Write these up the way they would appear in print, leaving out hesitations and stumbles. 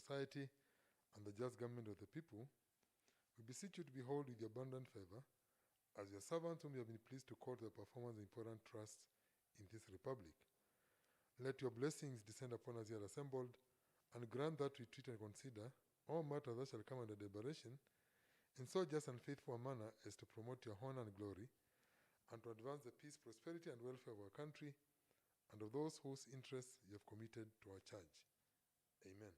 society and the just government of the people, we beseech you to behold with your abundant favor, as your servants whom you have been pleased to call to the performance of important trusts in this republic. Let your blessings descend upon us here assembled, and grant that we treat and consider all matters that shall come under deliberation in so just and faithful a manner as to promote your honor and glory, and to advance the peace, prosperity, and welfare of our country, and of those whose interests you have committed to our charge. Amen.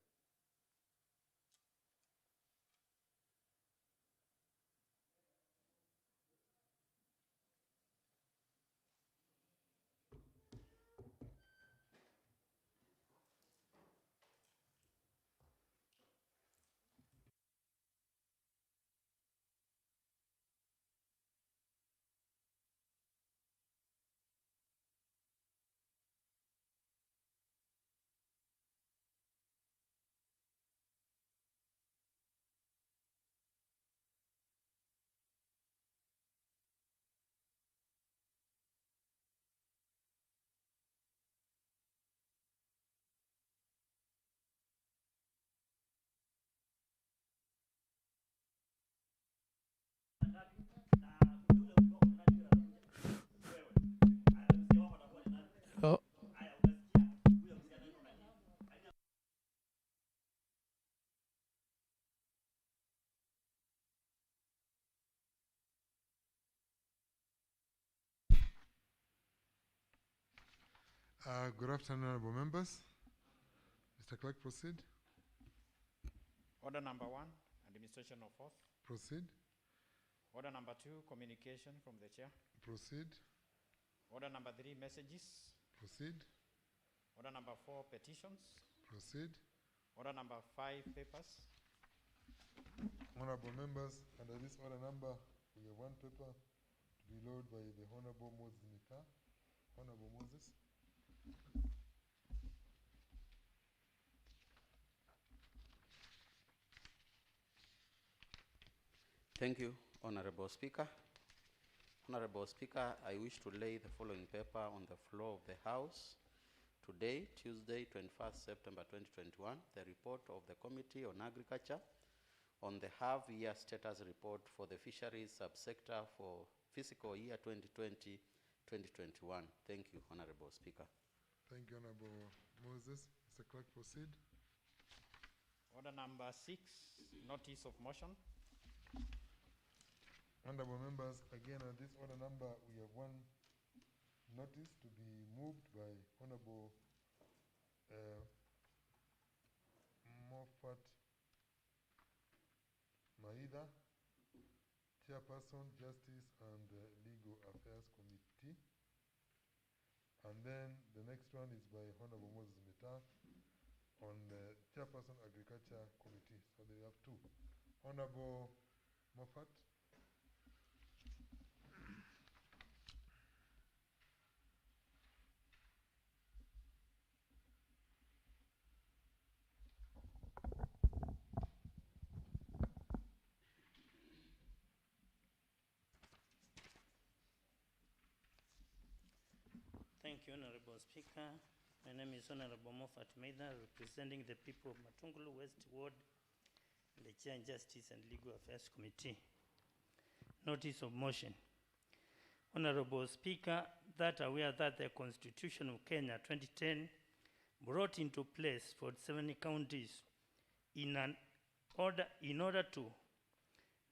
Good afternoon, honorable members. Mr. Clerk, proceed. Order number 1, administration of oath. Proceed. Order number 2, communication from the chair. Proceed. Order number 3, messages. Proceed. Order number 4, petitions. Proceed. Order number 5, papers. Honorable members, under this order number, we have one paper to be loaded by the Honorable Moses Mita. Honorable Moses. Thank you, Honorable Speaker. Honorable Speaker, I wish to lay the following paper on the floor of the House. Today, Tuesday, 21st September 2021, the report of the Committee on Agriculture on the half-year status report for the fisheries subsector for fiscal year 2020-2021. Thank you, Honorable Speaker. Thank you, Honorable Moses. Mr. Clerk, proceed. Order number 6, notice of motion. Honorable members, again on this order number, we have one notice to be moved by Honorable Moffat Maida, Chairperson, Justice and Legal Affairs Committee. And then the next one is by Honorable Moses Mita on the Chairperson Agriculture Committee. So they have two. Honorable Moffat. Thank you, Honorable Speaker. My name is Honorable Moffat Maida, representing the people of Matungulu West Ward, the Chair in Justice and Legal Affairs Committee. Notice of motion. Honorable Speaker, that aware that the Constitution of Kenya 2010 brought into place for 70 counties in order to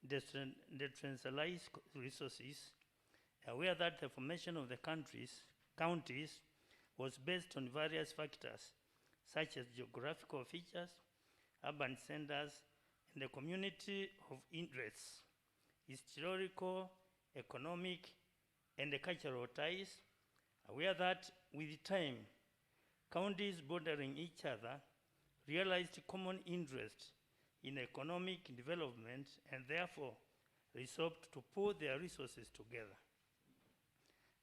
decentralize resources, aware that the formation of the counties was based on various factors such as geographical features, urban centers, and the community of interests, historical, economic, and cultural ties, aware that with time, counties bordering each other realized common interest in economic development and therefore resolved to pool their resources together.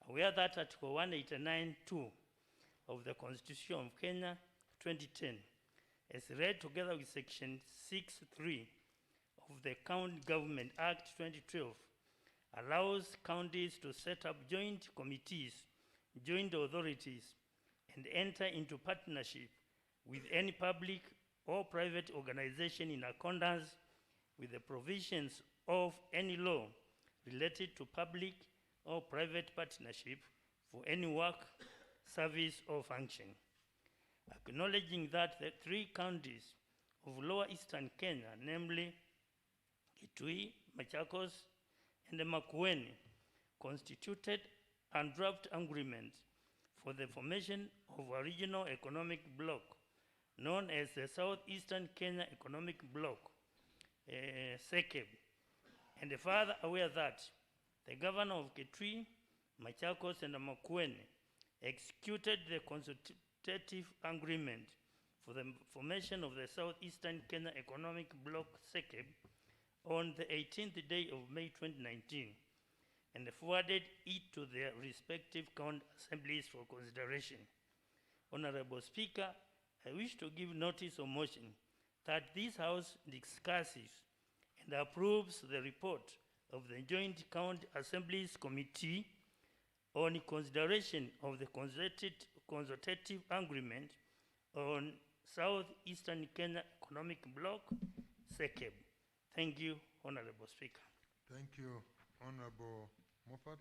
Aware that Article 189(2) of the Constitution of Kenya 2010, as read together with Section 6(3) of the County Government Act 2012, allows counties to set up joint committees, joint authorities, and enter into partnership with any public or private organization in accordance with the provisions of any law related to public or private partnership for any work, service, or function. Acknowledging that the 3 counties of Lower Eastern Kenya, namely Kitui, Machakos, and Makueni, constituted a draft agreement for the formation of a regional economic bloc known as the Southeastern Kenya Economic Bloc, SECEB, and further aware that the governor of Kitui, Machakos, and Makueni executed the consultative agreement for the formation of the Southeastern Kenya Economic Bloc, SECEB, on the 18th day of May 2019, and forwarded it to their respective county assemblies for consideration. Honorable Speaker, I wish to give notice of motion that this House discusses and approves the report of the Joint County Assemblies Committee on consideration of the consultative agreement on Southeastern Kenya Economic Bloc, SECEB. Thank you, Honorable Speaker. Thank you, Honorable Moffat.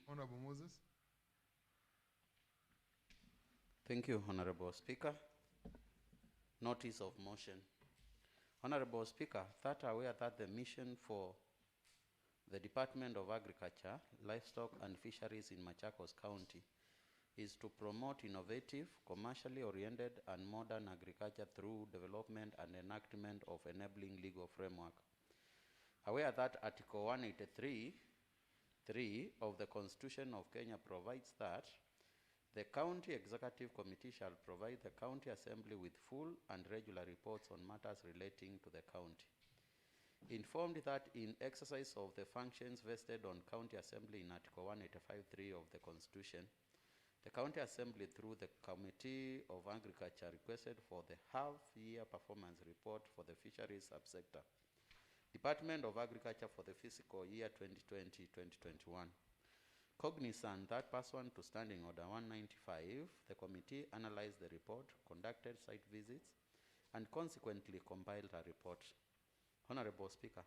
Honorable Moses. Thank you, Honorable Speaker. Notice of motion. Honorable Speaker, that aware that the mission for the Department of Agriculture, Livestock and Fisheries in Machakos County is to promote innovative, commercially oriented and modern agriculture through development and enactment of enabling legal framework. Aware that Article 183(3) of the Constitution of Kenya provides that the County Executive Committee shall provide the County Assembly with full and regular reports on matters relating to the county. Informed that in exercise of the functions vested on County Assembly in Article 185(3) of the Constitution, the County Assembly through the Committee of Agriculture requested for the half-year performance report for the fisheries subsector, Department of Agriculture for the fiscal year 2020-2021. Cognizant that pursuant to Standing Order 195, the committee analyzed the report, conducted site visits, and consequently compiled a report. Honorable Speaker,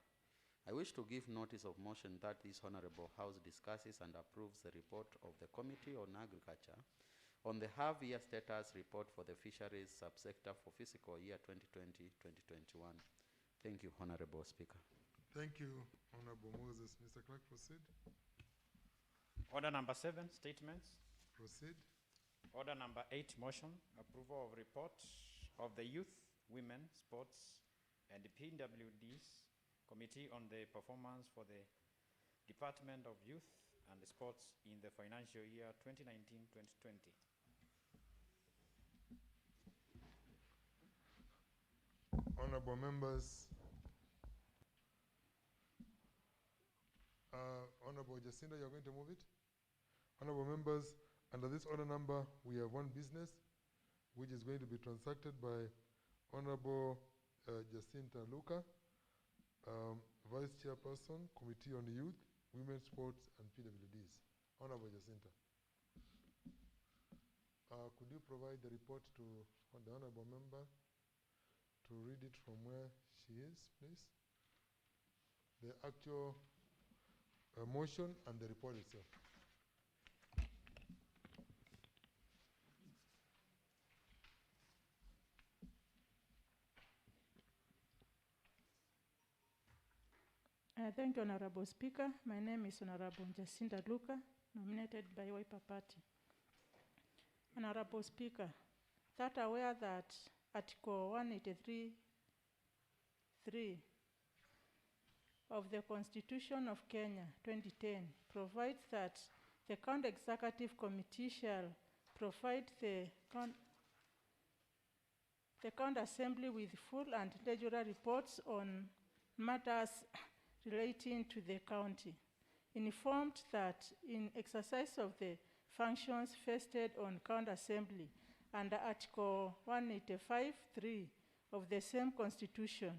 I wish to give notice of motion that this Honorable House discusses and approves the report of the Committee on Agriculture on the half-year status report for the fisheries subsector for fiscal year 2020-2021. Thank you, Honorable Speaker. Thank you, Honorable Moses. Mr. Clerk, proceed. Order number 7, statements. Proceed. Order number 8, motion, approval of report of the Youth, Women, Sports, and the PWD's Committee on the performance for the Department of Youth and Sports in the financial year 2019-2020. Honorable members, Honorable Jacinta, you're going to move it? Honorable members, under this order number, we have one business which is going to be transacted by Honorable Jacinta Luka, Vice Chairperson, Committee on Youth, Women's Sports, and PWDs. Honorable Jacinta. Could you provide the report to the Honorable Member to read it from where she is, please? The actual motion and the report itself. Thank you, Honorable Speaker. My name is Honorable Jacinta Luka, nominated by Wiper Party. Honorable Speaker, that aware that Article 183(3) of the Constitution of Kenya 2010 provides that the County Executive Committee shall provide the County Assembly with full and regular reports on matters relating to the county. Informed that in exercise of the functions vested on County Assembly under Article 185(3) of the same Constitution,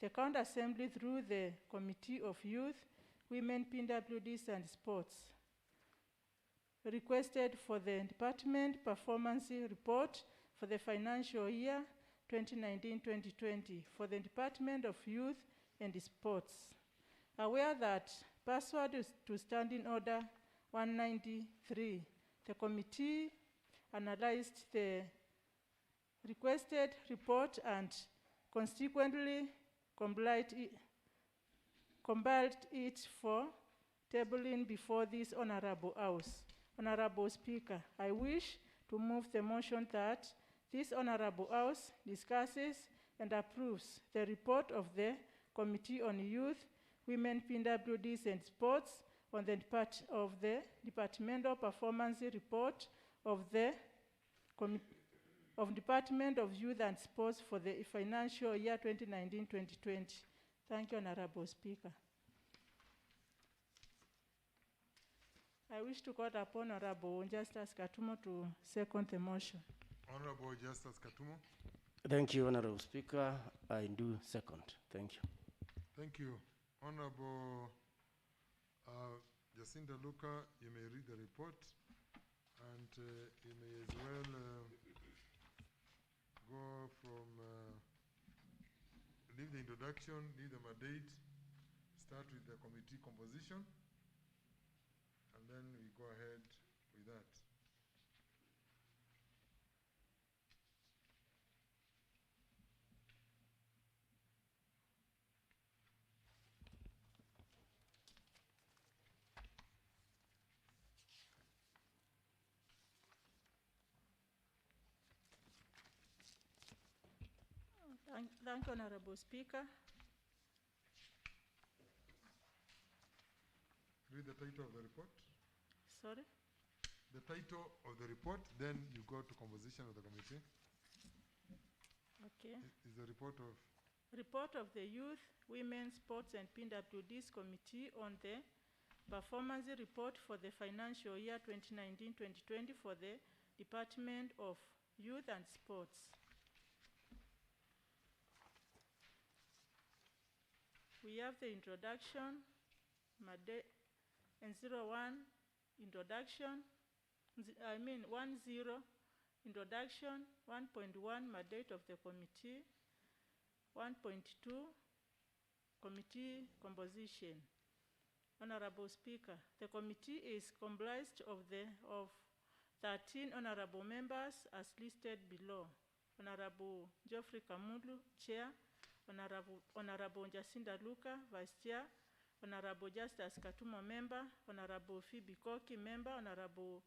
the County Assembly through the Committee of Youth, Women, PWDs, and Sports requested for the Department Performance Report for the financial year 2019-2020 for the Department of Youth and Sports. Aware that pursuant to Standing Order 193, the committee analyzed the requested report and consequently compiled it for tabling before this Honorable House. Honorable Speaker, I wish to move the motion that this Honorable House discusses and approves the report of the Committee on Youth, Women, PWDs and Sports on the departmental performance report of the Department of Youth and Sports for the financial year 2019-2020. Thank you, Honorable Speaker. I wish to call upon Honorable Justice Katumo to second the motion. Honorable Justice Katumo. Thank you, Honorable Speaker. I do second. Thank you. Thank you. Honorable Jacinta Luka, you may read the report and you may as well go from leave the introduction, leave the mandate, start with the committee composition, and then we go ahead with that. Thank you, Honorable Speaker. Read the title of the report. Sorry? The title of the report, then you go to composition of the committee. Okay. Is the report of the Youth, Women, Sports and PWDs Committee on the performance report for the financial year 2019-2020 for the Department of Youth and Sports. We have the introduction, and 01 introduction, 10 introduction, 1.1 mandate of the committee, 1.2 committee composition. Honorable Speaker, the committee is comprised of 13 honorable members as listed below. Honorable Geoffrey Kamulu, Chair. Honorable Jacinta Luka, Vice Chair. Honorable Justice Katumo, Member. Honorable Phoebe Koki, Member. Honorable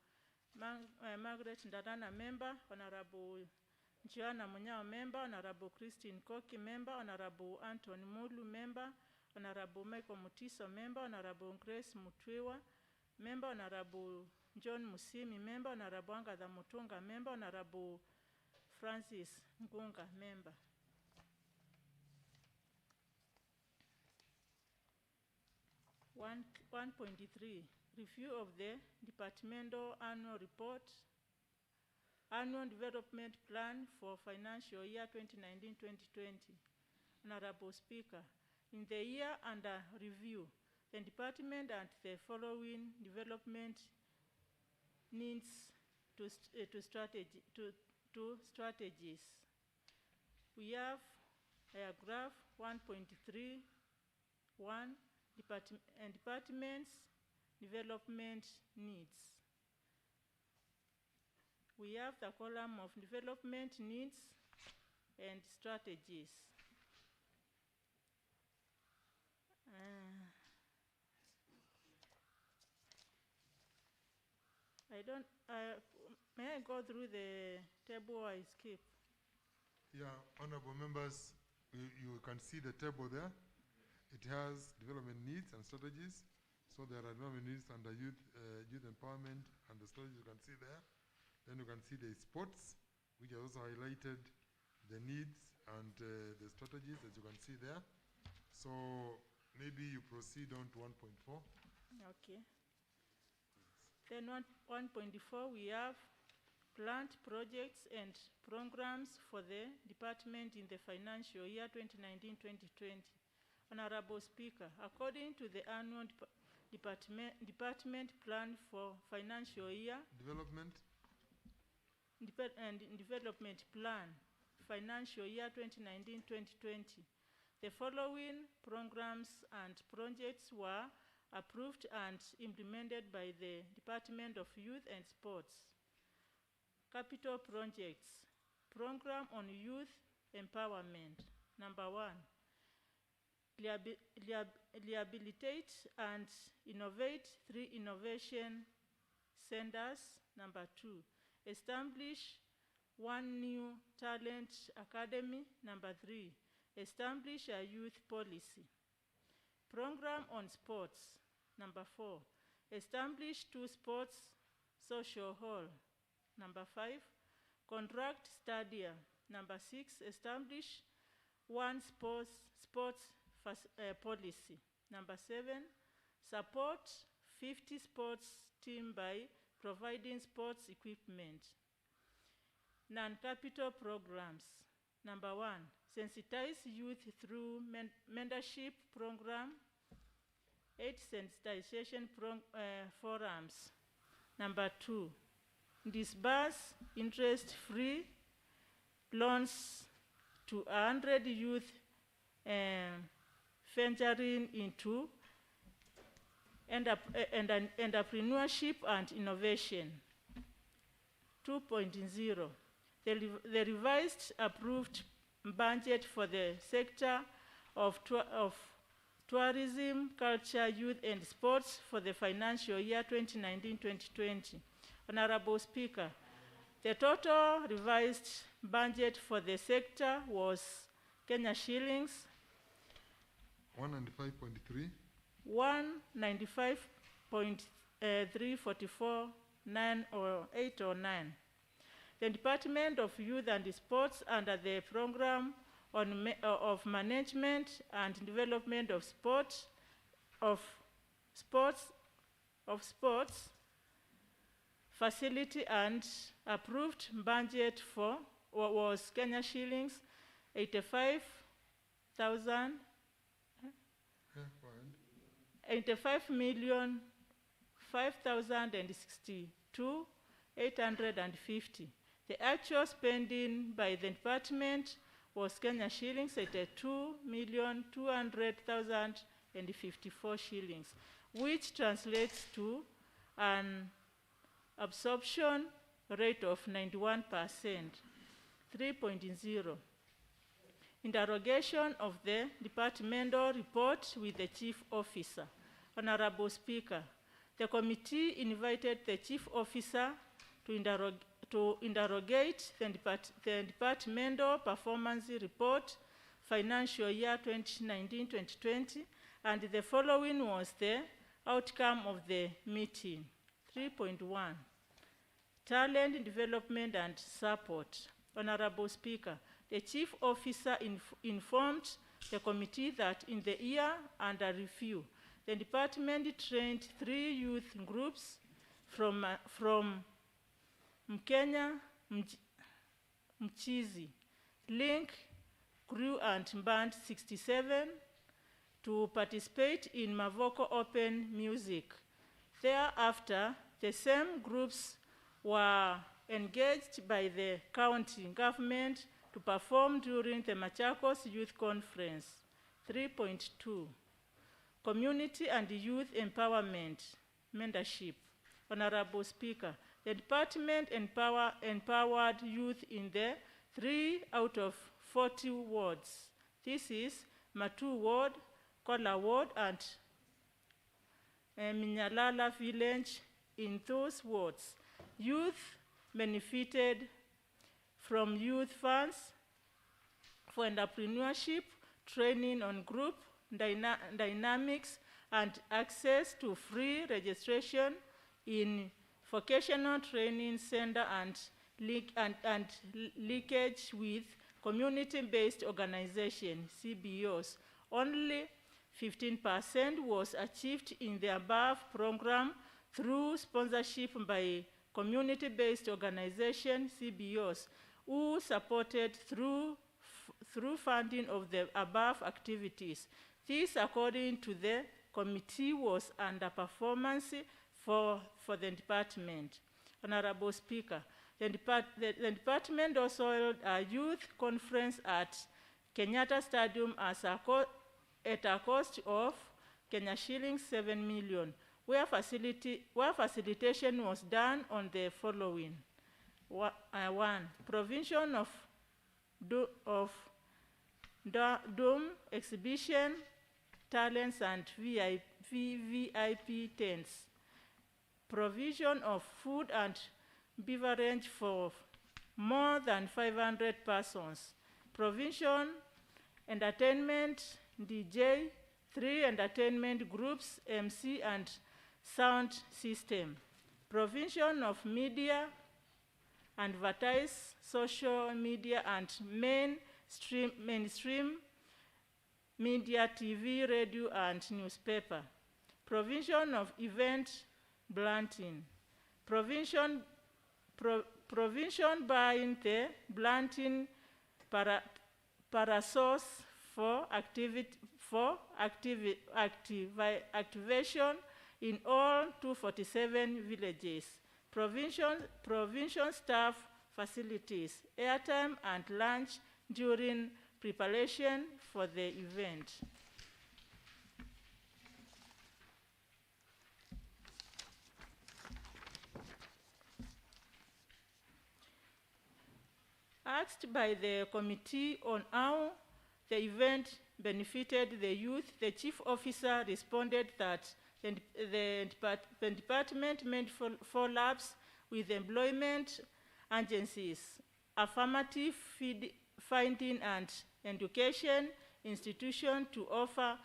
Margaret Ndarana, Member. Honorable Joanna Munyao, Member. Honorable Christine Koki, Member. Honorable Anthony Mulu, Member. Honorable Michael Mutiso, Member. Honorable Grace Mutwiwa, Member. Honorable John Musimi, Member. Honorable Angatha Mutunga, Member. Honorable Francis Ngunga, Member. One 1.3, review of the departmental annual report, annual development plan for financial year 2019-2020. Honorable Speaker, in the year under review, the department and the following development needs strategies. We have graph 1.3.1. Departments development needs. We have the column of development needs and strategies. May I go through the table or I skip? Yeah, honorable members, you can see the table there. It has development needs and strategies. So there are development needs under youth empowerment and the strategies you can see there. Then you can see the sports, which are also highlighted, the needs and the strategies as you can see there. So maybe you proceed on to 1.4. Okay. Then 1.4 we have planned projects and programs for the department in the financial year 2019-2020. Honorable Speaker, according to the annual department plan for financial year development development plan financial year 2019-2020. The following programs and projects were approved and implemented by the Department of Youth and Sports. Capital projects. Program on youth empowerment. Number 1, rehabilitate and innovate 3 innovation centers. Number 2, establish 1 new talent academy. Number 3, establish a youth policy. Program on sports. Number 4, establish 2 sports social hall. Number 5, contract stadium. Number 6, establish 1 sports policy. Number 7, support 50 sports team by providing sports equipment. Non-capital programs. Number 1, sensitize youth through mentorship program, 8 sensitization forums. Number 2, disburse interest-free loans to 100 youth venturing into entrepreneurship and innovation. 2.0, the revised approved budget for the sector of tourism, culture, youth, and sports for the financial year 2019-2020. Honorable Speaker, the total revised budget for the sector was Kenya shillings 195.3. 195.344 or 8 or 9. The Department of Youth and Sports, under the program on of management and development of sports, facility and approved budget for was Kenya shillings 85,000. 85,562,850. The actual spending by the department was Kenya shillings 82,200,054 shillings, which translates to an absorption rate of 91%. 3.0. Interrogation of the departmental report with the Chief Officer. Honorable Speaker, the committee invited the Chief Officer to interrogate the departmental performance report financial year 2019-2020, and the following was the outcome of the meeting. 3.1. Talent development and support. Honorable Speaker, the Chief Officer informed the committee that in the year under review, the department trained 3 youth groups from Mkenya, Mchizi, Link, Crew and Band 67 to participate in Mavoko Open Music. Thereafter, the same groups were engaged by the county government to perform during the Machakos Youth Conference. 3.2. Community and youth empowerment, mentorship. Honorable Speaker, the department empowered youth in the 3 out of 40 wards. This is Matu Ward, Kola Ward, and Minyalala Village. In those wards, youth benefited from youth funds for entrepreneurship, training on group dynamics, and access to free registration in vocational training center and linkage with community-based organization, CBOs. Only 15% was achieved in the above program through sponsorship by community-based organization, CBOs, who supported through funding of the above activities. This, according to the committee, was underperformance for the department. Honorable Speaker, The department also held a youth conference at Kenyatta Stadium at a cost of Kenya shillings 7 million, where facilitation was done on the following. One, provision of dome exhibition, talents and VIP tents. Provision of food and beverage for more than 500 persons. Provision, entertainment, DJ, 3 entertainment groups, MC and sound system. Provision of media, advertise, social media and mainstream media, TV, radio and newspaper. Provision of event blunting. Provision buying the blunting parasource for activation in all 247 villages. Provision staff facilities, airtime and lunch during preparation for the event. Asked by the committee on how the event benefited the youth, the chief officer responded that the department made follow-ups with employment agencies, affirmative finding and education institution to offer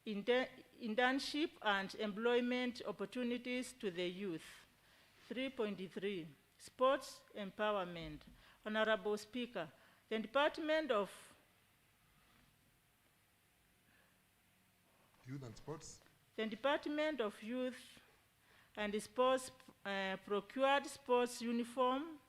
internship and employment opportunities to the youth. 3.3, sports empowerment. Honorable Speaker, the Department of Youth and Sports. The Department of Youth and Sports procured sports uniform,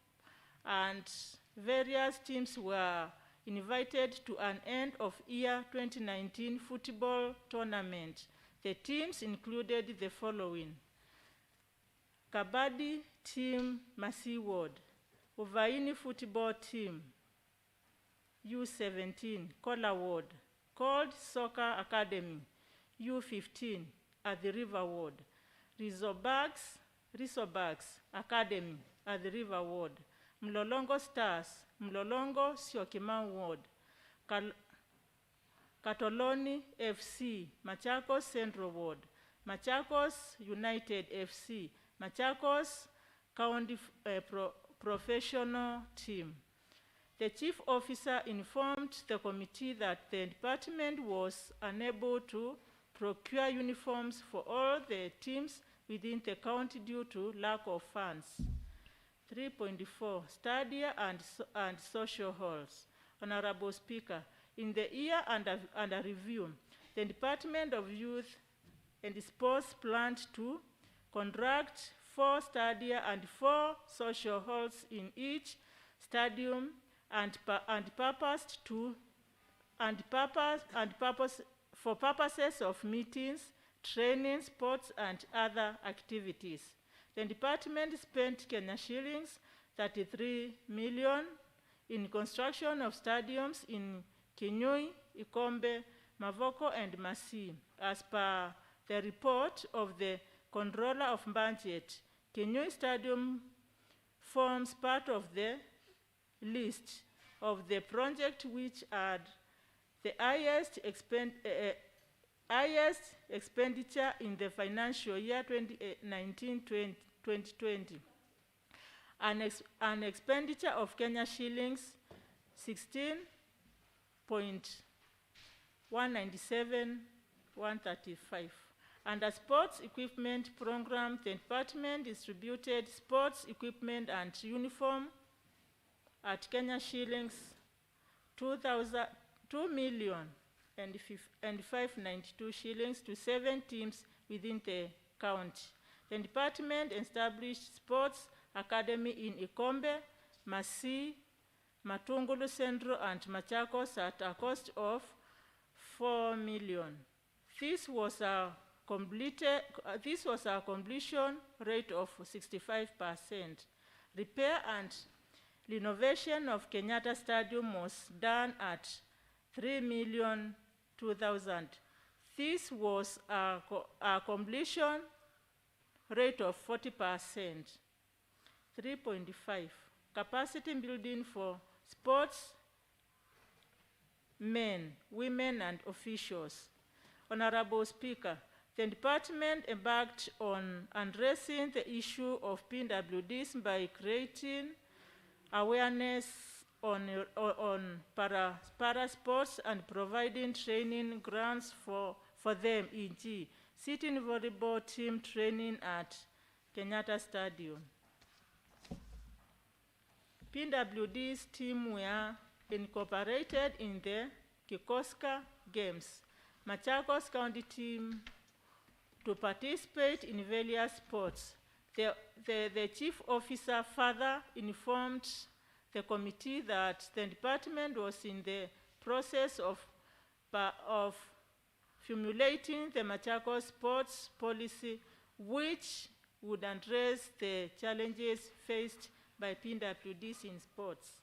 and various teams were invited to an end-of-year 2019 football tournament. The teams included the following: Kabaddi team, Masi Ward; Uvaini football team, U17, Kola Ward; Cold Soccer Academy, U15, at the River Ward; Rizobags Academy, at the River Ward; Mlolongo Stars, Mlolongo Syokimau Ward; Katoloni FC, Machakos Central Ward; Machakos United FC, Machakos County Professional Team. The chief officer informed the committee that the department was unable to procure uniforms for all the teams within the county due to lack of funds. 3.4, stadia and social halls. Honorable Speaker, in the year under review, the Department of Youth and Sports planned to construct 4 stadia and 4 social halls in each stadium for purposes of meetings, training, sports, and other activities. The department spent Kenya shillings 33 million in construction of stadiums in Kinyui, Ikombe, Mavoko, and Masi. As per the report of the Controller of Budget, Kinyui Stadium forms part of the list of the project which had the highest expenditure in the financial year 2019-2020. An expenditure of Kenya shillings 16.197,135. Under sports equipment program, the department distributed sports equipment and uniform at Kenya shillings 2,592 shillings to 7 teams within the county. The department established sports academy in Ikombe, Masi, Matungulu Central, and Machakos at a cost of 4 million. This was a completion rate of 65%. Repair and renovation of Kenyatta Stadium was done at 3,002,000. This was a completion rate of 40%. 3.5, capacity building for sports, men, women, and officials. Honorable Speaker, the department embarked on addressing the issue of PWDs by creating awareness on para sports and providing training grants for them, e.g., sitting volleyball team training at Kenyatta Stadium. PWD's team were incorporated in the Kikoska Games. Machakos County team to participate in various sports. The chief officer further informed the committee that the department was in the process of formulating the Machakos sports policy, which would address the challenges faced by PWDs in sports.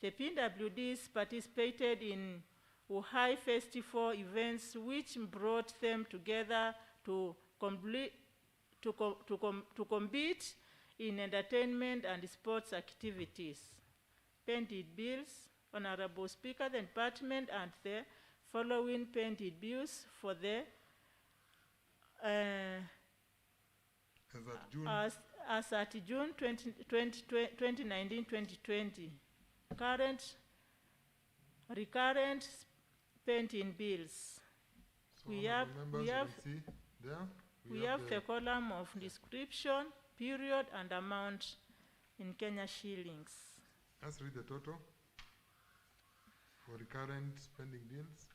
The PWDs participated in Uhai Festival events, which brought them together to compete in entertainment and sports activities. Painted bills. Honorable Speaker, the department and the following painted bills for the as at June 2019-2020. Recurrent painting bills. So We have see there. We have the column of description, period, and amount in Kenya shillings. Let's read the total for recurrent spending bills.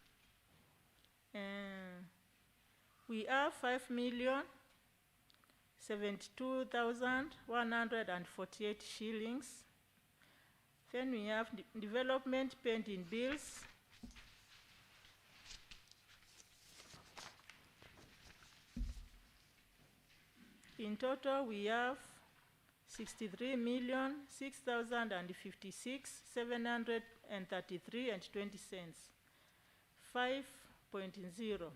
We have 5,072,148 shillings. Then we have development painting bills. In total, we have 63,006,056,733 cents. 5.0.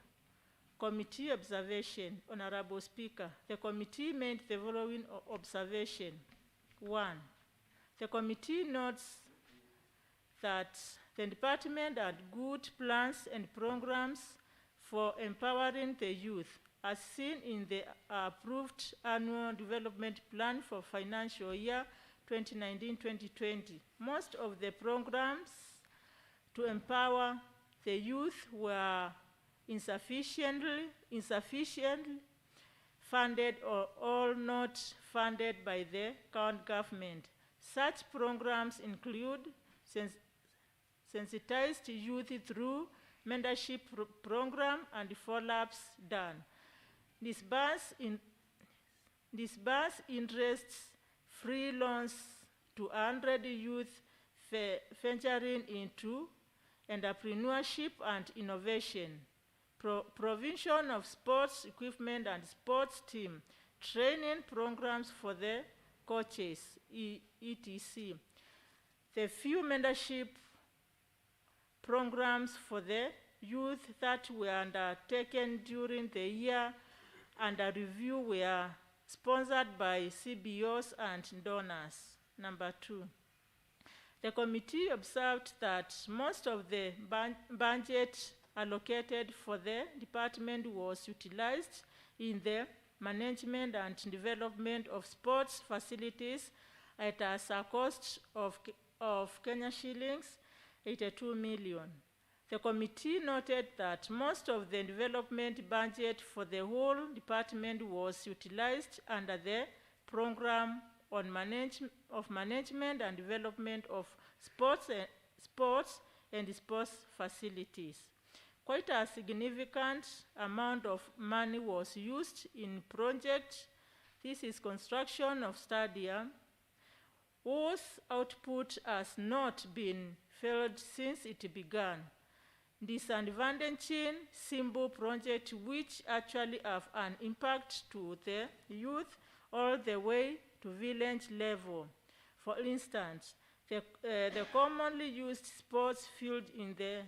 Committee observation. Honorable Speaker, the committee made the following observation. 1. The committee notes that the department had good plans and programs for empowering the youth, as seen in the approved annual development plan for financial year 2019-2020. Most of the programs to empower the youth were insufficiently funded or all not funded by the current government. Such programs include sensitized youth through mentorship program and follow-ups done. Disburse interests free loans to 100 youth venturing into entrepreneurship and innovation. Provision of sports equipment and sports team, training programs for the coaches, etc. The few mentorship programs for the youth that were undertaken during the year under review were sponsored by CBOs and donors. Number 2. The committee observed that most of the budget allocated for the department was utilized in the management and development of sports facilities at a cost of Kenya shillings 82 million. The committee noted that most of the development budget for the whole department was utilized under the program on management and development of sports and sports facilities. Quite a significant amount of money was used in project. This is construction of stadium, whose output has not been filled since it began. Disadvantaging simple projects which actually have an impact to the youth all the way to village level. For instance, the commonly used sports field in the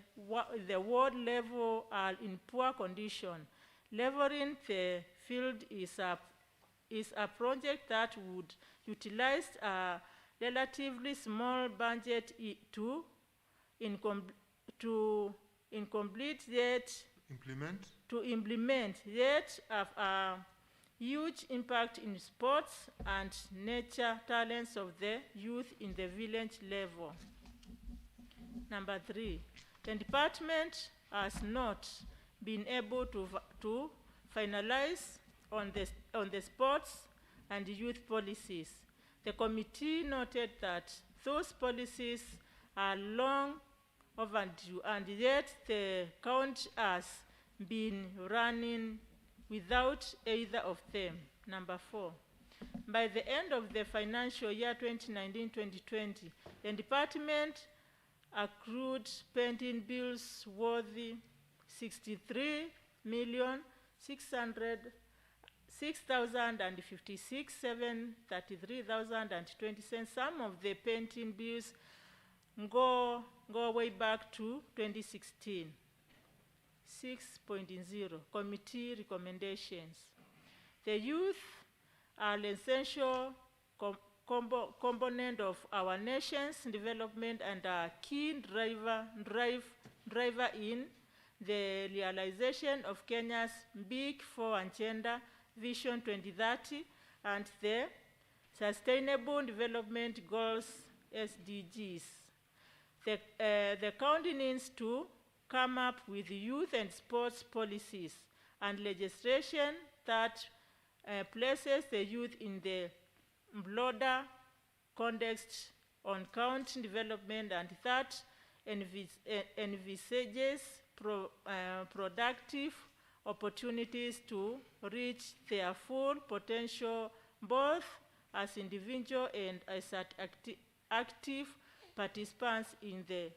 world level are in poor condition. Leveling the field is a project that would utilize a relatively small budget to implement yet have a huge impact in sports and nature talents of the youth in the village level. Number 3, the department has not been able to finalize on the sports and youth policies. The committee noted that those policies are long overdue, and yet the county has been running without either of them. Number 4, by the end of the financial year 2019-2020, the department accrued pending bills worth 63,656,733,020 cents. Some of the pending bills go way back to 2016. 6.0 Committee recommendations. The youth are an essential component of our nation's development and a key driver in the realization of Kenya's Big Four Agenda Vision 2030 and the Sustainable Development Goals SDGs. The county needs to come up with youth and sports policies and legislation that places the youth in the broader context on county development and that envisages productive opportunities to reach their full potential both as individuals and as active participants in the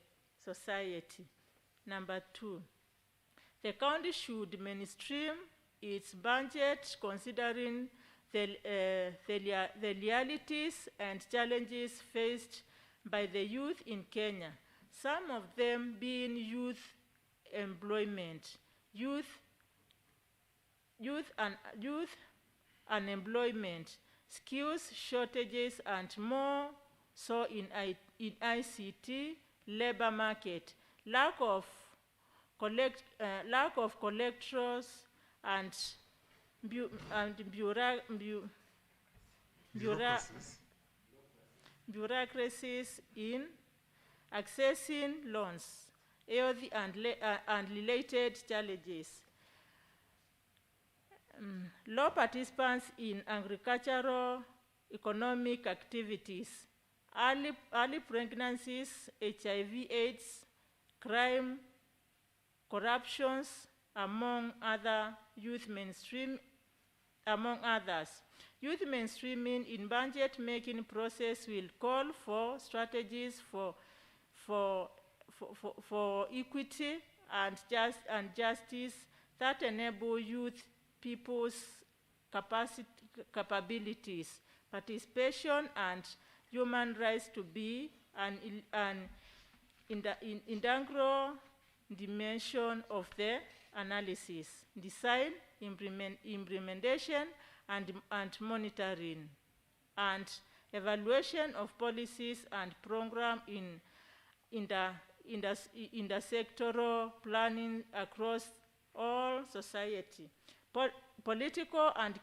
society. Number 2, the county should mainstream its budget considering the realities and challenges faced by the youth in Kenya, some of them being youth employment, youth unemployment, skills shortages, and more so in ICT, labor market, lack of collectors, and bureaucracies in accessing loans, health and related challenges. Low participants in agricultural economic activities, early pregnancies, HIV/AIDS, crime, corruptions, among others. Youth mainstreaming in budget making process will call for strategies for equity and justice that enable youth people's capabilities, participation, and human rights to be an integral dimension of the analysis, design, implementation, and monitoring, and evaluation of policies and programs in the sectoral planning across all society. Political and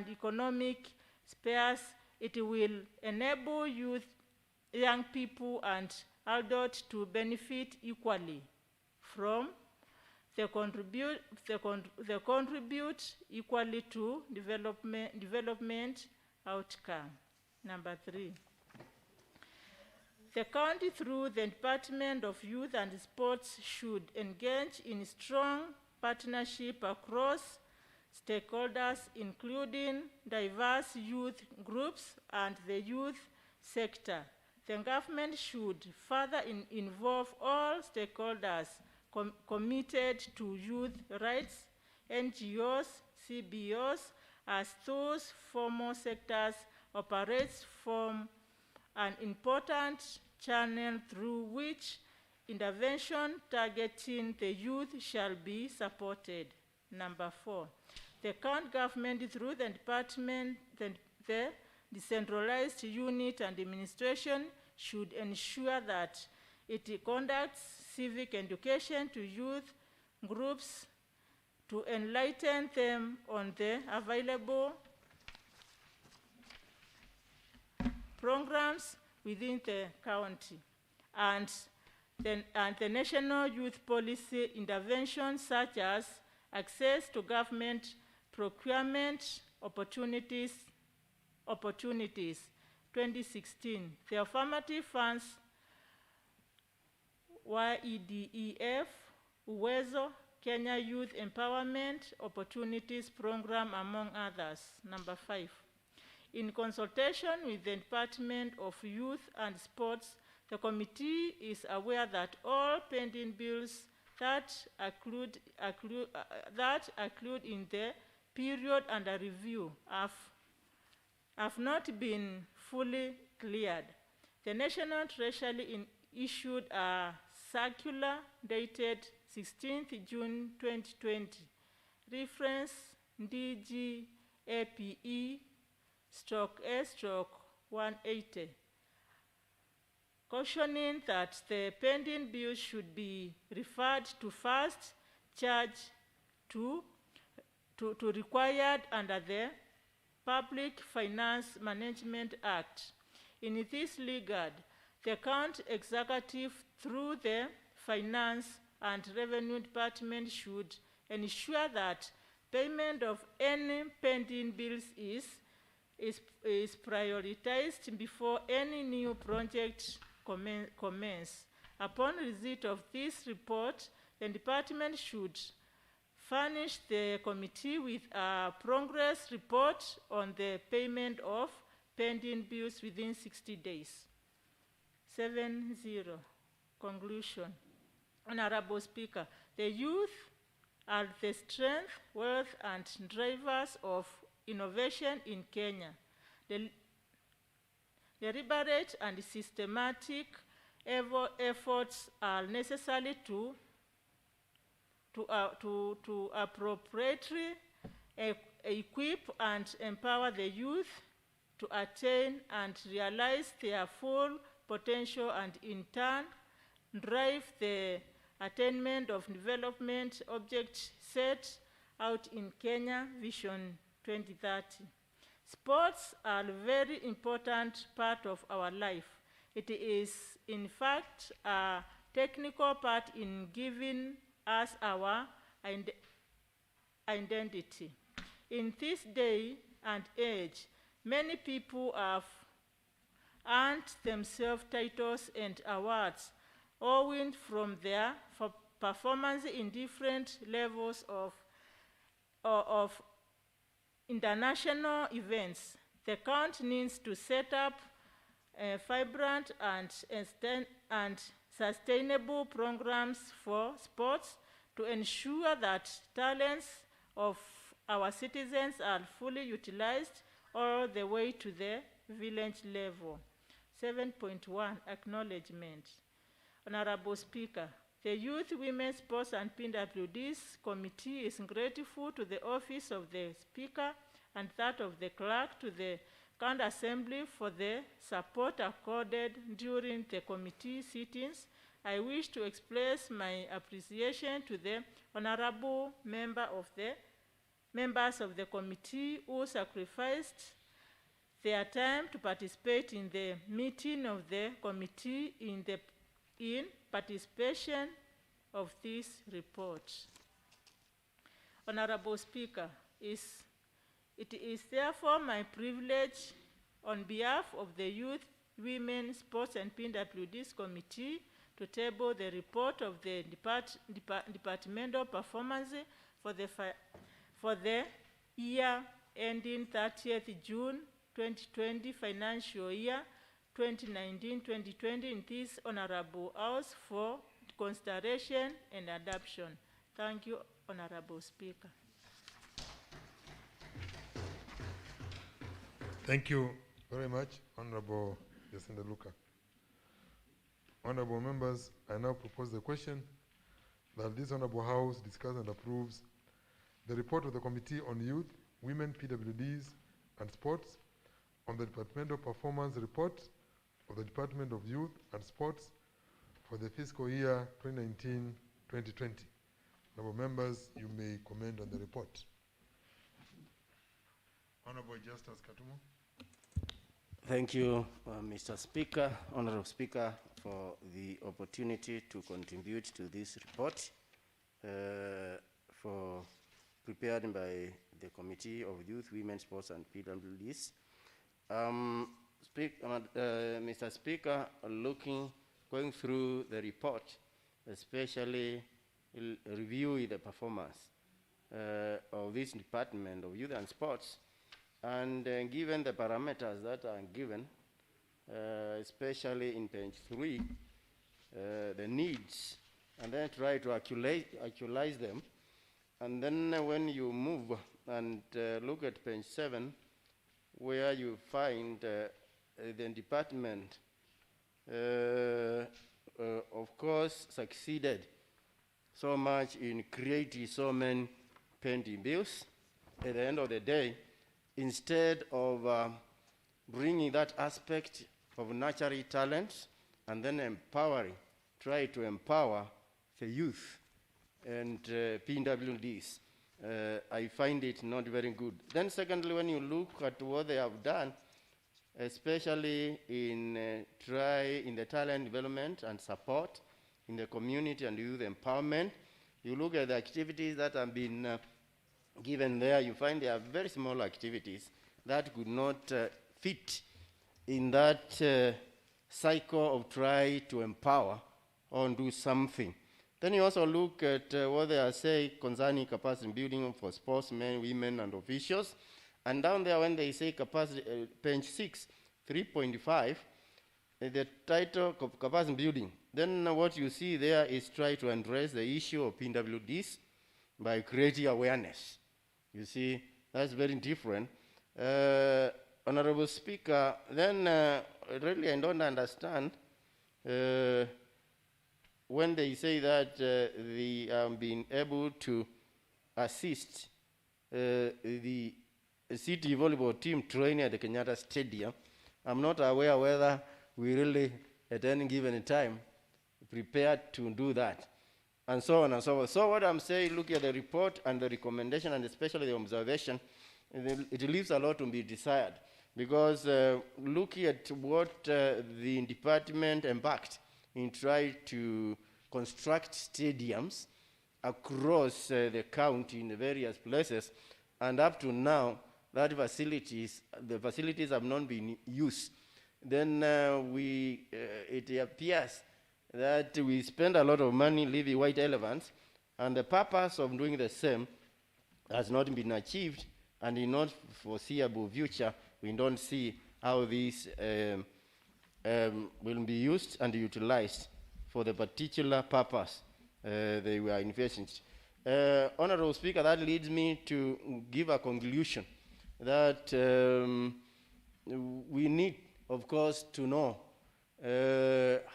economic spheres, it will enable youth, young people, and adults to benefit equally from they contribute equally to development outcome. Number 3, the county through the Department of Youth and Sports should engage in strong partnership across stakeholders, including diverse youth groups and the youth sector. The government should further involve all stakeholders committed to youth rights, NGOs, CBOs, as those formal sectors operates from an important channel through which intervention targeting the youth shall be supported. Number 4, the county government through the department, the decentralized unit and administration should ensure that it conducts civic education to youth groups to enlighten them on the available programs within the county and the national youth policy interventions such as access to government procurement opportunities. 2016, the affirmative funds YEDEF, Uwezo, Kenya Youth Empowerment Opportunities Program, among others. Number 5, in consultation with the Department of Youth and Sports, the committee is aware that all pending bills that accrued in the period under review have not been fully cleared. The National Treasury issued a circular dated 16th June 2020, reference DGAPE/S/180, cautioning that the pending bills should be referred to first charge to required under the Public Finance Management Act. In this regard, the county executive through the Finance and Revenue Department should ensure that payment of any pending bills is prioritized before any new project commence. Upon receipt of this report, the department should furnish the committee with a progress report on the payment of pending bills within 60 days. 7.0, conclusion. Honorable Speaker, the youth are the strength, wealth, and drivers of innovation in Kenya. The deliberate and systematic efforts are necessary to appropriately equip and empower the youth to attain and realize their full potential and in turn drive the attainment of development objectives set out in Kenya Vision 2030. Sports are a very important part of our life. It is, in fact, a technical part in giving us our identity. In this day and age, many people have earned themselves titles and awards owing from their performance in different levels of international events. The county needs to set up vibrant and sustainable programs for sports to ensure that talents of our citizens are fully utilized all the way to the village level. 7.1, acknowledgement. Honorable Speaker, the Youth, Women, Sports and PWD's committee is grateful to the office of the Speaker and that of the Clerk to the County Assembly for the support accorded during the committee sittings. I wish to express my appreciation to the honorable members of the committee who sacrificed their time to participate in the meeting of the committee in participation of this report. Honorable Speaker, it is therefore my privilege on behalf of the Youth, Women, Sports and PWD's committee to table the report of the departmental performance for the year ending 30th June 2020 financial year 2019-2020 in this honorable house for consideration and adoption. Thank you, Honorable Speaker. Thank you very much, Honorable Jacinda Luka. Honorable members, I now propose the question that this Honorable House discuss and approves the report of the Committee on Youth, Women, PWDs, and Sports on the departmental performance report of the Department of Youth and Sports for the fiscal year 2019-2020. Honorable members, you may comment on the report. Honorable Justus Katumo. Thank you, Mr. Speaker, Honorable Speaker, for the opportunity to contribute to this report prepared by the Committee of Youth, Women, Sports, and PWDs. Mr. Speaker, going through the report, especially review the performance of this Department of Youth and Sports, and given the parameters that are given, especially in page 3, the needs, and then try to actualize them. And then when you move and look at page 7, where you find the department, of course, succeeded so much in creating so many pending bills. At the end of the day, instead of bringing that aspect of natural talents and then try to empower the youth and PWDs, I find it not very good. Then secondly, when you look at what they have done, especially in the talent development and support in the community and youth empowerment, you look at the activities that have been given there, you find they are very small activities that could not fit in that cycle of try to empower or do something. Then you also look at what they are saying concerning capacity building for sportsmen, women, and officials. And down there, when they say capacity, page 6, 3.5, the title of capacity building, then what you see there is try to address the issue of PWDs by creating awareness. You see, that's very different. Honorable Speaker, then really I don't understand when they say that they have been able to assist the city volleyball team training at the Kenyatta Stadium. I'm not aware whether we really, at any given time, prepared to do that, and so on and so forth. So what I'm saying, look at the report and the recommendation, and especially the observation, it leaves a lot to be desired, because looking at what the department embarked in trying to construct stadiums across the county in the various places, and up to now, that the facilities have not been used. Then it appears that we spend a lot of money leaving white elephants, and the purpose of doing the same has not been achieved, and in not foreseeable future, we don't see how these will be used and utilized for the particular purpose they were invested. Honorable Speaker, that leads me to give a conclusion that we need, of course, to know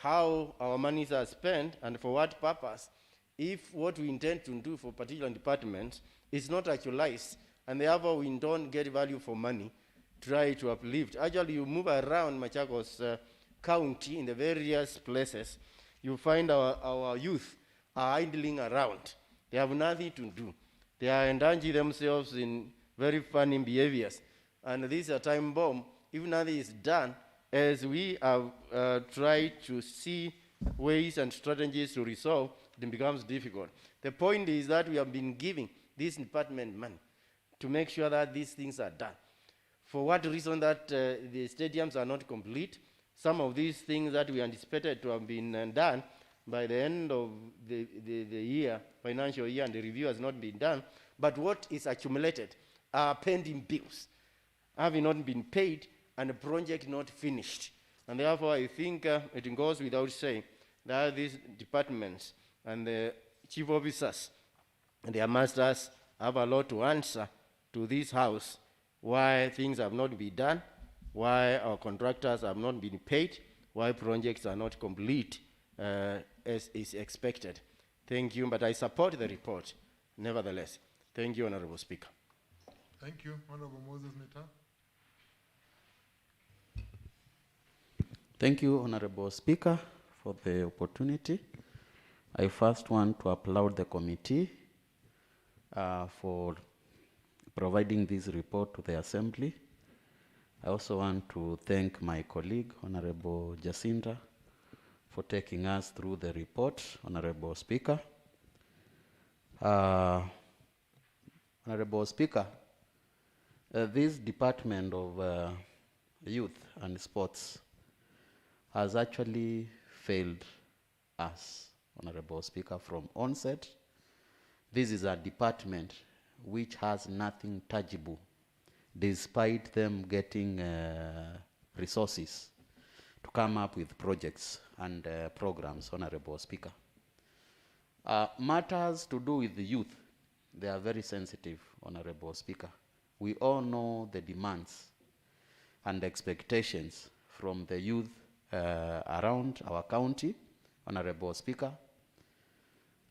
how our monies are spent and for what purpose, if what we intend to do for particular departments is not actualized, and therefore we don't get value for money, try to uplift. Actually, you move around Machakos County in the various places, you find our youth are idling around. They have nothing to do. They are indulging themselves in very funny behaviors. And this is a time bomb. If nothing is done, as we have tried to see ways and strategies to resolve, it becomes difficult. The point is that we have been giving this department money to make sure that these things are done. For what reason that the stadiums are not complete? Some of these things that we anticipated to have been done by the end of the year, financial year, and the review has not been done. But what is accumulated are pending bills, having not been paid, and the project not finished. And therefore, I think it goes without saying that these departments and the chief officers and their masters have a lot to answer to this house why things have not been done, why our contractors have not been paid, why projects are not complete as is expected. Thank you, but I support the report, nevertheless. Thank you, Honorable Speaker. Thank you. Honorable Moses Mita. Thank you, Honorable Speaker, for the opportunity. I first want to applaud the committee for providing this report to the Assembly. I also want to thank my colleague, Honorable Jacinta, for taking us through the report, Honorable Speaker. Honorable Speaker, this Department of Youth and Sports has actually failed us, Honorable Speaker, from onset. This is a department which has nothing tangible, despite them getting resources to come up with projects and programs, Honorable Speaker. Matters to do with the youth, they are very sensitive, Honorable Speaker. We all know the demands and expectations from the youth around our county, Honorable Speaker.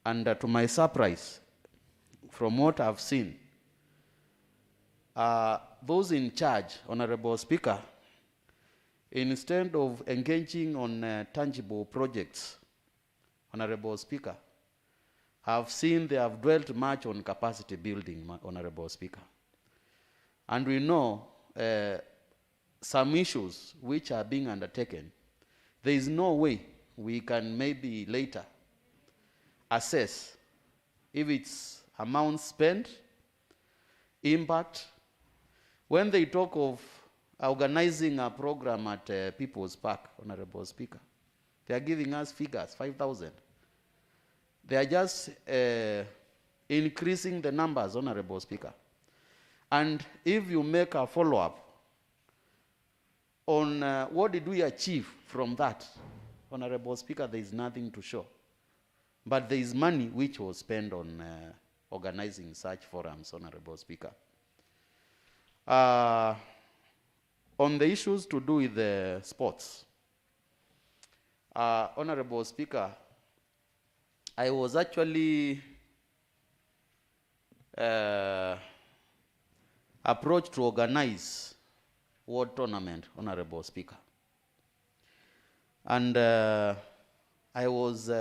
And to my surprise, from what I've seen, those in charge, Honorable Speaker, instead of engaging on tangible projects, Honorable Speaker, I've seen they have dwelt much on capacity building, Honorable Speaker. And we know some issues which are being undertaken, there is no way we can maybe later assess if it's amount spent, impact. When they talk of organizing a program at People's Park, Honorable Speaker, they are giving us figures, 5,000. They are just increasing the numbers, Honorable Speaker. And if you make a follow-up on what did we achieve from that, Honorable Speaker, there is nothing to show. But there is money which was spent on organizing such forums, Honorable Speaker. On the issues to do with the sports, Honorable Speaker, I was actually approached to organize World Tournament, Honorable Speaker. And I was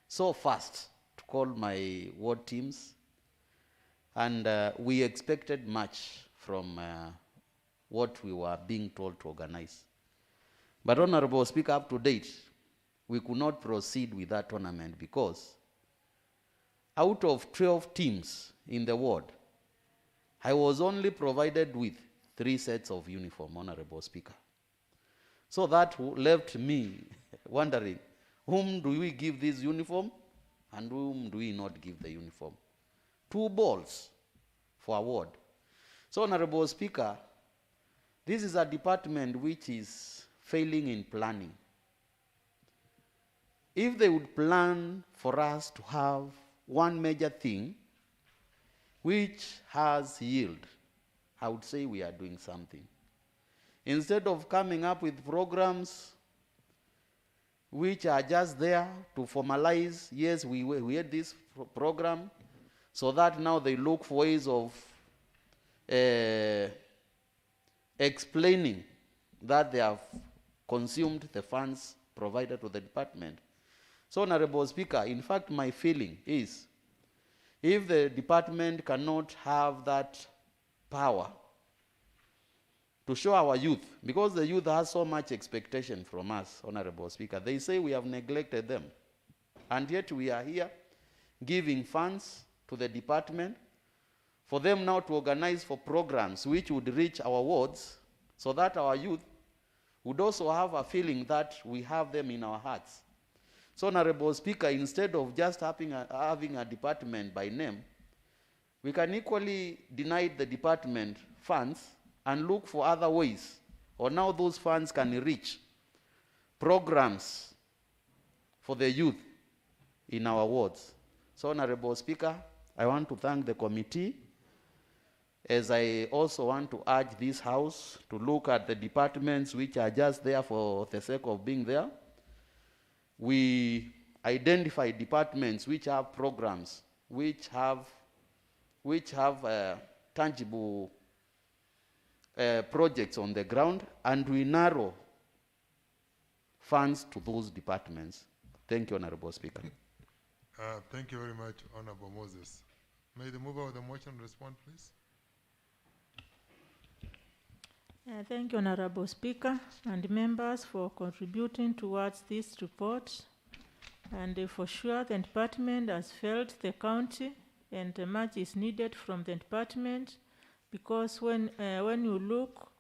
so fast to call my ward teams, and we expected much from what we were being told to organize. But Honorable Speaker, up to date, we could not proceed with that tournament because out of 12 teams in the ward, I was only provided with 3 sets of uniform, Honorable Speaker. So that left me wondering, whom do we give this uniform and whom do we not give the uniform? 2 balls for award. So, Honorable Speaker, this is a department which is failing in planning. If they would plan for us to have one major thing which has yield, I would say we are doing something. Instead of coming up with programs which are just there to formalize, yes, we had this program, so that now they look for ways of explaining that they have consumed the funds provided to the department. So, Honorable Speaker, in fact, my feeling is, if the department cannot have that power to show our youth, because the youth has so much expectation from us, Honorable Speaker, they say we have neglected them. And yet we are here giving funds to the department for them now to organize for programs which would reach our wards, so that our youth would also have a feeling that we have them in our hearts. So, Honorable Speaker, instead of just having a department by name, we can equally deny the department funds and look for other ways on how those funds can reach programs for the youth in our wards. So, Honorable Speaker, I want to thank the committee as I also want to urge this House to look at the departments which are just there for the sake of being there. We identify departments which have programs, which have tangible projects on the ground, and we narrow funds to those departments. Thank you, Honorable Speaker. Thank you very much, Honorable Moses. May the mover of the motion respond, please? Thank you, Honorable Speaker and members, for contributing towards this report. And for sure, the department has failed the county, and much is needed from the department, because when you look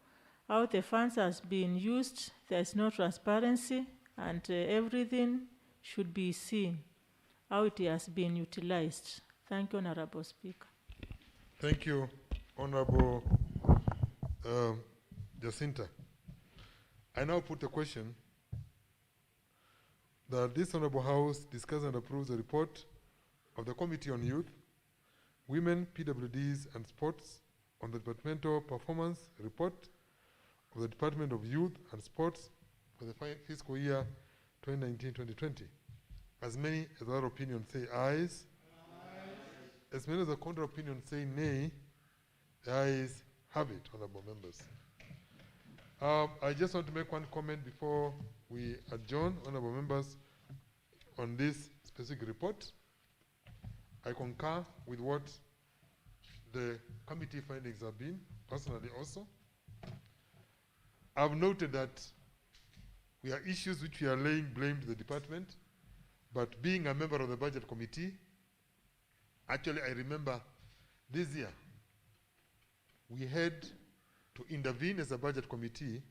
how the funds has been used, there is no transparency, and everything should be seen how it has been utilized. Thank you, Honorable Speaker. Thank you, Honorable Jacinta. I now put a question that this Honorable House discuss and approves the report of the Committee on Youth, Women, PWDs, and Sports on the departmental performance report of the Department of Youth and Sports for the fiscal year 2019-2020. As many as our opinion say ayes. As many as the counter opinion say nay, the ayes have it, honorable members. I just want to make one comment before we adjourn, honorable members, on this specific report. I concur with what the committee findings have been, personally also. I've noted that we have issues which we are laying blame to the department, but being a member of the budget committee, actually I remember this year, we had to intervene as a budget committee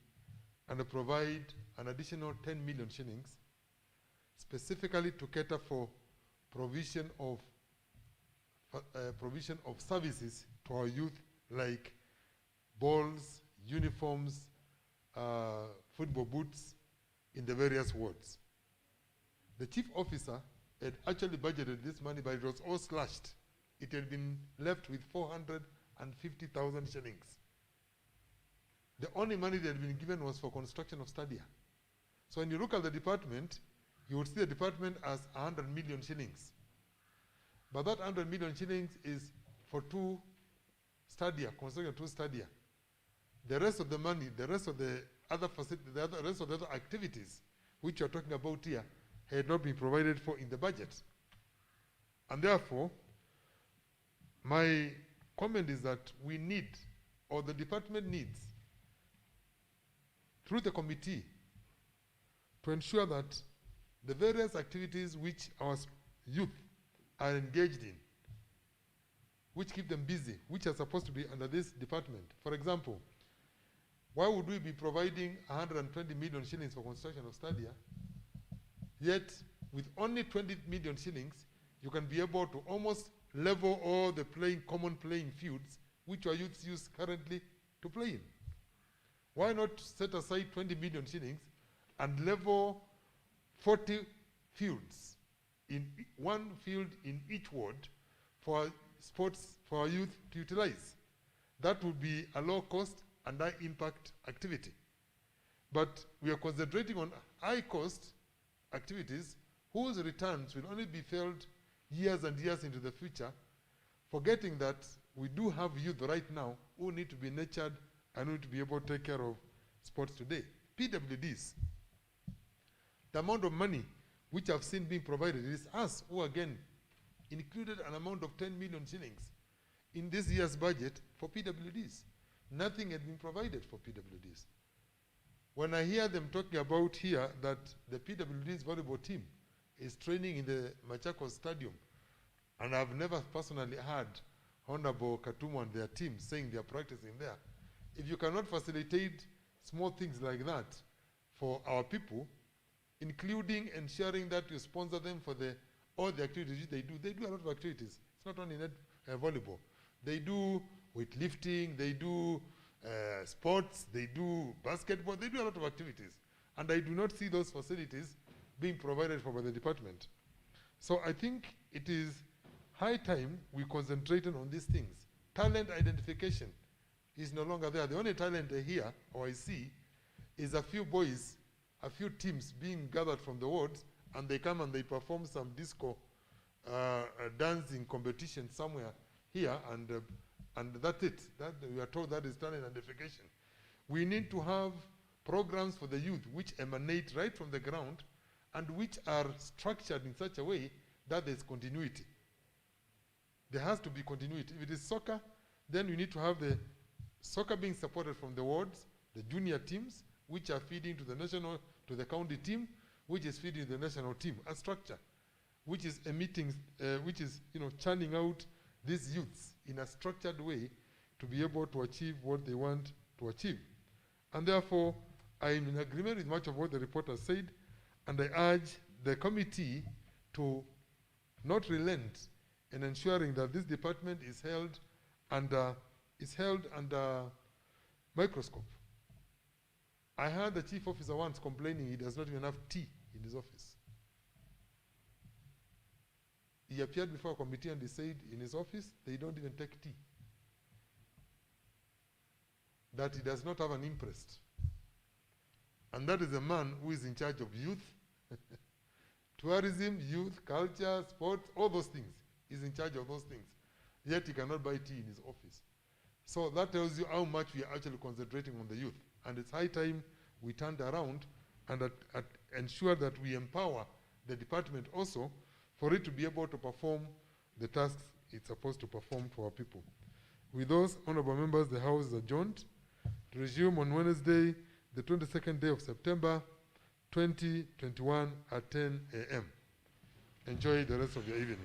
and provide an additional 10 million shillings specifically to cater for provision of services to our youth, like balls, uniforms, football boots in the various wards. The chief officer had actually budgeted this money, but it was all slashed. It had been left with 450,000 shillings. The only money that had been given was for construction of stadia. So when you look at the department, you would see the department as 100 million shillings. But that 100 million shillings is for two stadia, construction of two stadia. The rest of the money, the rest of the other facilities, the rest of the other activities which you're talking about here had not been provided for in the budget. And therefore, my comment is that we need, or the department needs, through the committee, to ensure that the various activities which our youth are engaged in, which keep them busy, which are supposed to be under this department. For example, why would we be providing 120 million shillings for construction of stadia, yet with only 20 million shillings, you can be able to almost level all the common playing fields which our youths use currently to play in? Why not set aside 20 million shillings and level 40 fields, in one field in each ward, for sports for our youth to utilize? That would be a low cost and high impact activity. But we are concentrating on high cost activities whose returns will only be felt years and years into the future, forgetting that we do have youth right now who need to be nurtured and need to be able to take care of sports today. PWDs, the amount of money which I've seen being provided, it is us who again included an amount of 10 million shillings in this year's budget for PWDs. Nothing had been provided for PWDs. When I hear them talking about here that the PWDs volleyball team is training in the Machakos Stadium, and I've never personally heard Honorable Katumu and their team saying they are practicing there. If you cannot facilitate small things like that for our people, including ensuring that you sponsor them for all the activities they do a lot of activities. It's not only volleyball. They do weightlifting, they do sports, they do basketball, they do a lot of activities. And I do not see those facilities being provided for by the department. So I think it is high time we concentrated on these things. talent identification is no longer there. The only talent I hear or I see is a few boys, a few teams being gathered from the wards, and they come and they perform some disco dancing competition somewhere here, and that's it. That we are told that is talent identification. We need to have programs for the youth which emanate right from the ground and which are structured in such a way that there's continuity. There has to be continuity. If it is soccer, then you need to have the soccer being supported from the wards, the junior teams, which are feeding to the national, to the county team, which is feeding the national team, a structure, which is emitting, which is, churning out these youths in a structured way to be able to achieve what they want to achieve. And therefore, I am in agreement with much of what the report has said, and I urge the committee to not relent in ensuring that this department is held under microscope. I heard the chief officer once complaining he does not even have tea in his office. He appeared before a committee and he said in his office they don't even take tea. That he does not have an imprest. And that is a man who is in charge of youth, tourism, youth, culture, sports, all those things. He's in charge of those things. Yet he cannot buy tea in his office. So that tells you how much we are actually concentrating on the youth. And it's high time we turned around and ensure that we empower the department also for it to be able to perform the tasks it's supposed to perform for our people. With those, honorable members, the House is adjourned to resume on Wednesday, the 22nd day of September, 2021 at 10 a.m. Enjoy the rest of your evening.